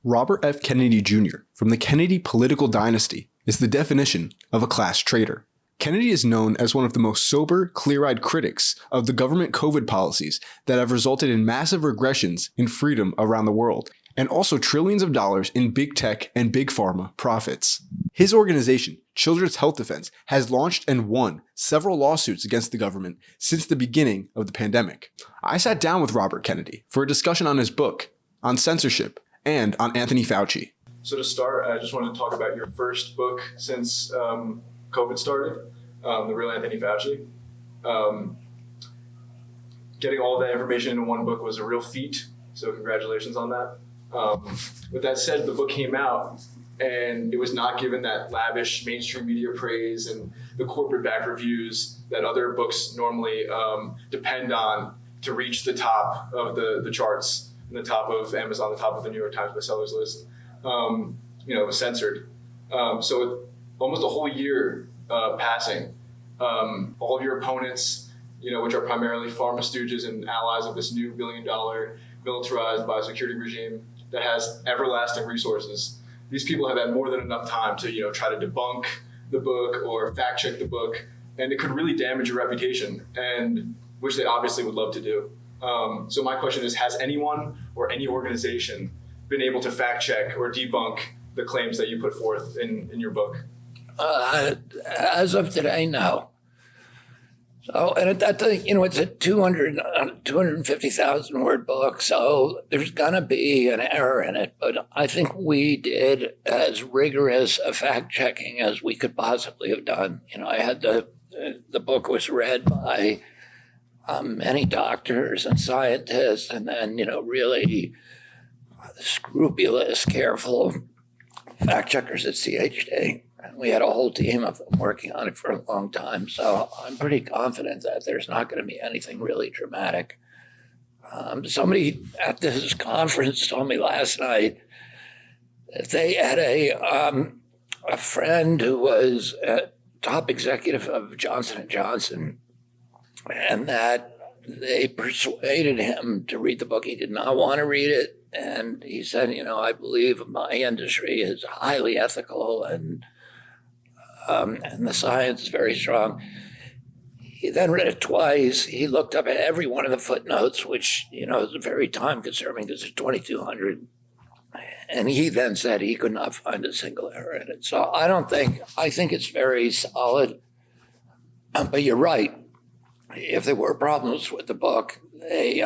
Robert F. Kennedy Jr. from the Kennedy political dynasty is the definition of a class traitor. Kennedy is known as one of the most sober, clear-eyed critics of the government COVID policies that have resulted in massive regressions in freedom around the world, and also trillions of dollars in big tech and big pharma profits. His organization, Children's Health Defense, has launched and won several lawsuits against the government since the beginning of the pandemic. I sat down with Robert Kennedy for a discussion on his book, on censorship, and on Anthony Fauci. So to start, I just wanted to talk about your first book since COVID started, The Real Anthony Fauci. Getting all of that information into one book was a real feat, so congratulations on that. With that said, the book came out and it was not given that lavish mainstream media praise and the corporate back reviews that other books normally depend on to reach the top of the charts, and the top of Amazon, the top of the New York Times bestsellers list. It was censored. So with almost a whole year passing, all of your opponents, which are primarily pharma stooges and allies of this new billion-dollar militarized biosecurity regime that has everlasting resources, these people have had more than enough time to try to debunk the book or fact check the book, and it could really damage your reputation, and which they obviously would love to do. So my question is, has anyone or any organization been able to fact check or debunk the claims that you put forth in your book? As of today, no. So, and it's a 250,000 word book, so there's gonna be an error in it, but I think we did as rigorous a fact checking as we could possibly have done. I had the book was read by many doctors and scientists, and then, really scrupulous, careful fact checkers at CHD. And we had a whole team of them working on it for a long time. So I'm pretty confident that there's not going to be anything really dramatic. Somebody at this conference told me last night that they had a friend who was a top executive of Johnson & Johnson, and that they persuaded him to read the book. He did not want to read it. And he said, I believe my industry is highly ethical and the science is very strong. He then read it twice. He looked up at every one of the footnotes, which, is very time consuming because it's 2,200. And he then said he could not find a single error in it. So I think it's very solid. But you're right. If there were problems with the book, they,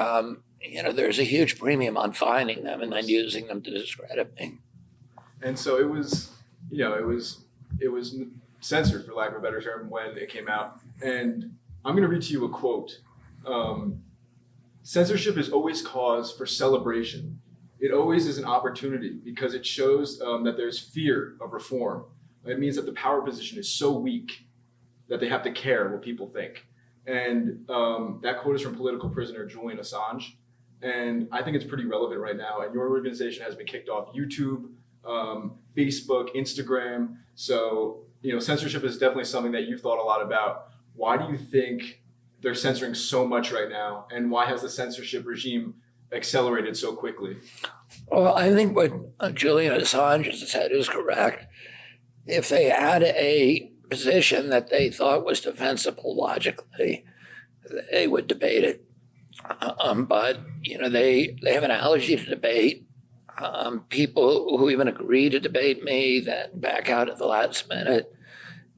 there's a huge premium on finding them and then using them to discredit me. And so it was censored, for lack of a better term, when it came out. And I'm going to read to you a quote. Censorship is always cause for celebration. It always is an opportunity because it shows that there's fear of reform. It means that the power position is so weak that they have to care what people think. And that quote is from political prisoner Julian Assange. And I think it's pretty relevant right now. And your organization has been kicked off YouTube, Facebook, Instagram. So, censorship is definitely something that you've thought a lot about. Why do you think they're censoring so much right now? And why has the censorship regime accelerated so quickly? Well, I think what Julian Assange has said is correct. If they had a position that they thought was defensible logically, they would debate it. But they have an allergy to debate. People who even agree to debate me then back out at the last minute.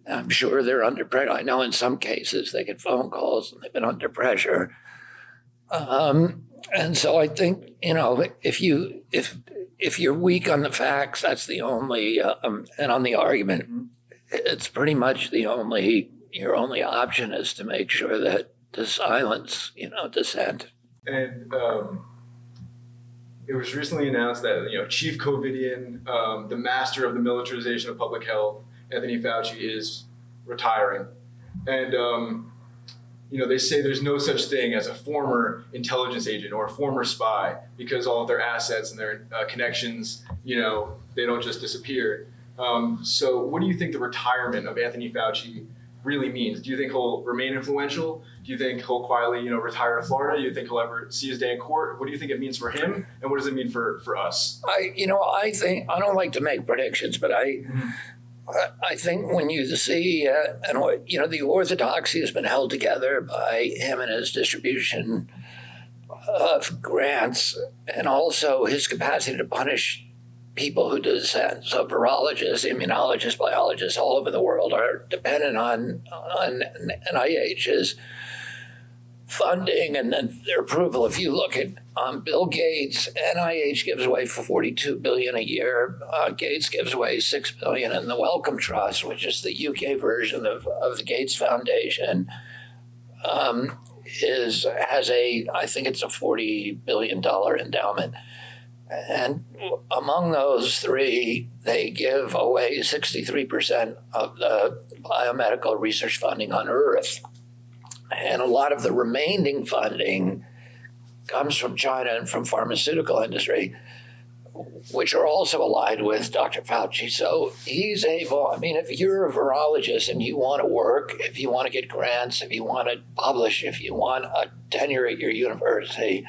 I'm sure they're under pressure. I know in some cases they get phone calls and they've been under pressure. And so I think if you're weak on the facts, that's the only and on the argument, it's pretty much your only option is to make sure that to silence dissent. And it was recently announced that Chief COVIDian, the master of the militarization of public health, Anthony Fauci, is retiring. And they say there's no such thing as a former intelligence agent or a former spy because all of their assets and their connections, they don't just disappear. So what do you think the retirement of Anthony Fauci really means. Do you think he'll remain influential? Do you think he'll quietly, retire to Florida? Do you think he'll ever see his day in court? What do you think it means for him, and what does it mean for us? I think I don't like to make predictions, but I think when you see, the orthodoxy has been held together by him and his distribution of grants, and also his capacity to punish people who dissent. So virologists, immunologists, biologists all over the world are dependent on NIH's funding and then their approval. If you look at Bill Gates, NIH gives away for $42 billion a year. Gates gives away $6 billion, and the Wellcome Trust, which is the UK version of the Gates Foundation, has I think it's a $40 billion endowment. And among those three, they give away 63% of the biomedical research funding on Earth. And a lot of the remaining funding comes from China and from pharmaceutical industry, which are also aligned with Dr. Fauci. So he's able, if you're a virologist and you want to work, if you want to get grants, if you want to publish, if you want a tenure at your university,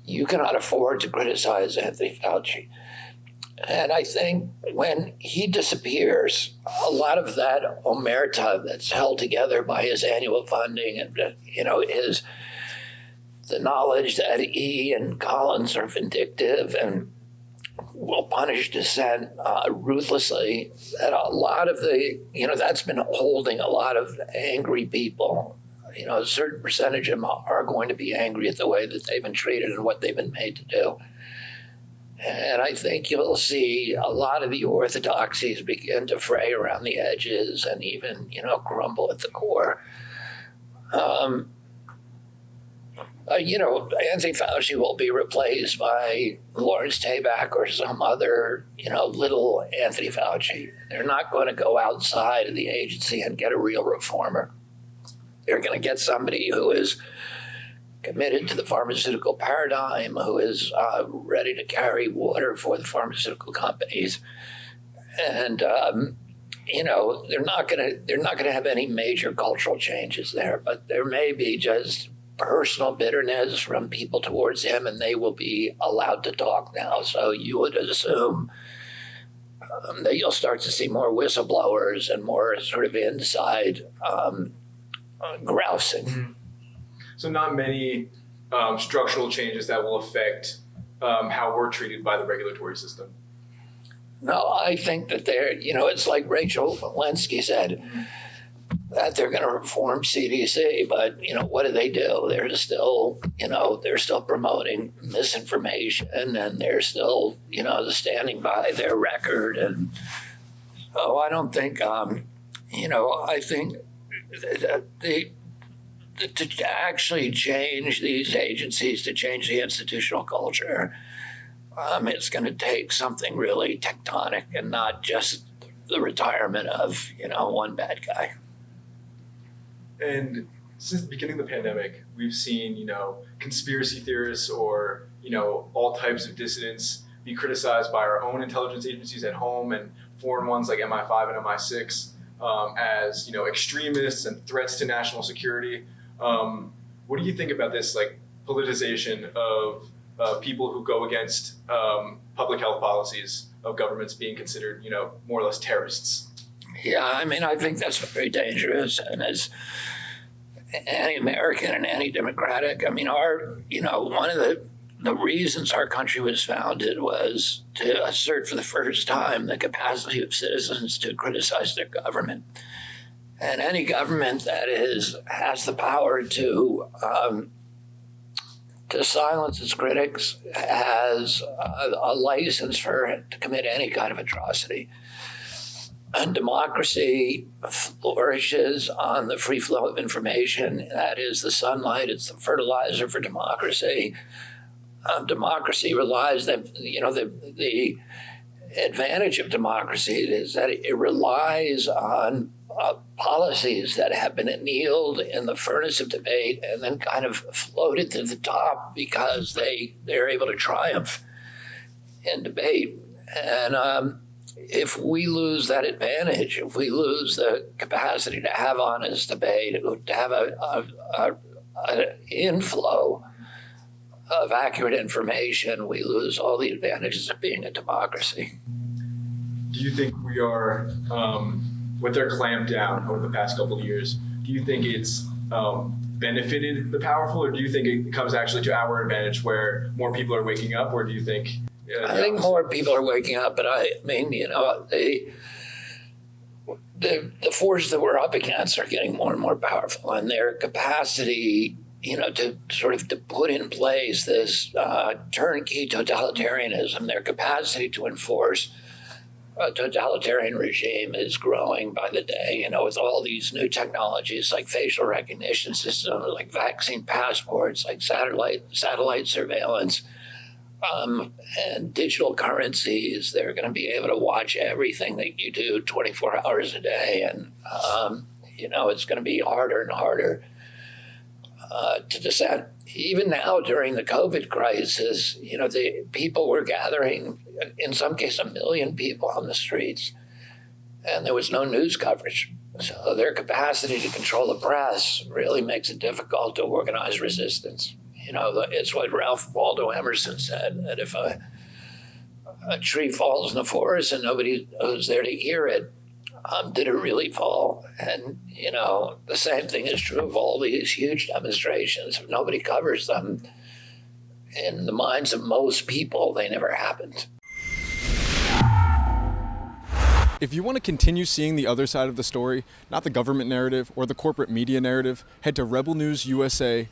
you cannot afford to criticize Anthony Fauci. And I think when he disappears, a lot of that omerta that's held together by his annual funding and, the knowledge that he and Collins are vindictive and will punish dissent ruthlessly, that a lot of that's been holding a lot of angry people. A certain percentage of them are going to be angry at the way that they've been treated and what they've been made to do. And I think you'll see a lot of the orthodoxies begin to fray around the edges and even, crumble at the core. Anthony Fauci will be replaced by Lawrence Tabak or some other, little Anthony Fauci. They're not going to go outside of the agency and get a real reformer. They're going to get somebody who is committed to the pharmaceutical paradigm, who is ready to carry water for the pharmaceutical companies, and they're not going to have any major cultural changes there, but there may be just personal bitterness from people towards him, and they will be allowed to talk now. So you would assume that you'll start to see more whistleblowers and more sort of inside grousing. Mm-hmm. So not many structural changes that will affect how we're treated by the regulatory system. No, I think that it's like Rachel Walensky said, that they're going to reform CDC, but what do? They're still promoting misinformation, and they're still standing by their record, and so I don't think I think to actually change these agencies, to change the institutional culture, it's going to take something really tectonic and not just the retirement of one bad guy. And since the beginning of the pandemic, we've seen, conspiracy theorists or, all types of dissidents be criticized by our own intelligence agencies at home and foreign ones like MI5 and MI6 as, extremists and threats to national security. What do you think about this, politicization of people who go against public health policies of governments being considered, more or less terrorists? Yeah, I think that's very dangerous, and as anti-American and anti-democratic, one of the reasons our country was founded was to assert for the first time the capacity of citizens to criticize their government. And any government that has the power to silence its critics has a license to commit any kind of atrocity. And democracy flourishes on the free flow of information. That is the sunlight. It's the fertilizer for democracy. Democracy relies that the advantage of democracy is that it relies on policies that have been annealed in the furnace of debate and then kind of floated to the top because they're able to triumph in debate. And if we lose that advantage, if we lose the capacity to have honest debate, to have an inflow of accurate information, we lose all the advantages of being a democracy. Do you think we are, with their clamp down over the past couple of years, do you think it's benefited the powerful, or do you think it comes actually to our advantage where more people are waking up, or do you think... I think more people are waking up, but I mean, you know, the forces that we're up against are getting more and more powerful, and their capacity, you know, to sort of to put in place this turnkey totalitarianism, their capacity to enforce a totalitarian regime is growing by the day, you know, with all these new technologies like facial recognition systems, like vaccine passports, like satellite surveillance, and digital currencies. They're going to be able to watch everything that you do 24 hours a day. And, you know, it's going to be harder and harder to dissent. Even now during the COVID crisis, you know, the people were gathering, in some cases, 1 million people on the streets, and there was no news coverage. So their capacity to control the press really makes it difficult to organize resistance. You know, it's what Ralph Waldo Emerson said, that if a tree falls in the forest and nobody was there to hear it, did it really fall? And, you know, the same thing is true of all these huge demonstrations. If nobody covers them, in the minds of most people, they never happened. If you want to continue seeing the other side of the story, not the government narrative or the corporate media narrative, head to rebelnewsusa.com.